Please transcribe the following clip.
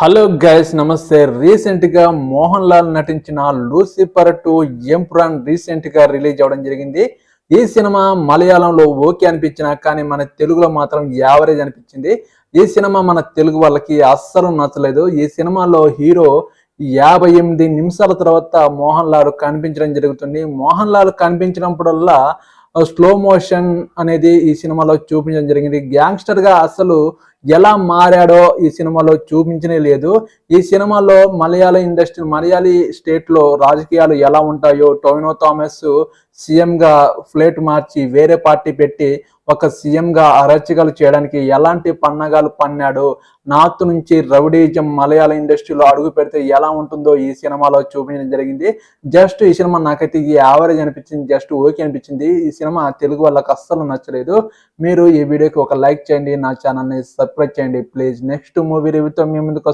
Hello guys, నమస్తే. Recent గా మోహన్ లాల్ నటించిన లూసిఫర్ 2 ఎంపురాన్ రీసెంట్ గా రిలీజ్ అవ్వడం జరిగింది. ఈ సినిమా మలయాళంలో ఓకే అనిపించినా కానీ మన తెలుగులో మాత్రం యావరేజ్ అనిపించింది. ఈ సినిమా మన తెలుగు వాళ్ళకి అస్సలు నచ్చలేదు. ఈ సినిమాలో హీరో 58 నిమిషాల తర్వాత మోహన్ లాల్ కనిపించడం జరుగుతుంది. మోహన్ లాల్ కనిపించినప్పుడల్లా స్లో మోషన్ అనేది ఈ సినిమాలో చూపించడం జరిగింది. గ్యాంగ్స్టర్ గా అసలు ఎలా మారాడో ఈ సినిమాలో చూపించనే లేదు. ఈ సినిమాలో మలయాళీ స్టేట్ లో రాజకీయాలు ఎలా ఉంటాయో, టొవినో థామస్ సీఎం గా ఫ్లేట్ మార్చి వేరే పార్టీ పెట్టి ఒక సీఎం గా అరచకాలు చేయడానికి ఎలాంటి పన్నాగాలు పన్నాడు, నార్త్ నుంచి రౌడీజం మలయాళ ఇండస్ట్రీలో అడుగు పెడితే ఎలా ఉంటుందో ఈ సినిమాలో చూపించడం జరిగింది. జస్ట్ ఈ సినిమా నాకైతే ఈ యావరేజ్ అనిపించింది, జస్ట్ ఓకే అనిపించింది. ఈ సినిమా తెలుగు వాళ్ళకి అస్సలు నచ్చలేదు. మీరు ఈ వీడియోకి ఒక లైక్ చేయండి, నా ఛానల్ని సబ్స్క్రైబ్ చేయండి ప్లీజ్. నెక్స్ట్ మూవీ రివ్యూతో మీ ముందుకు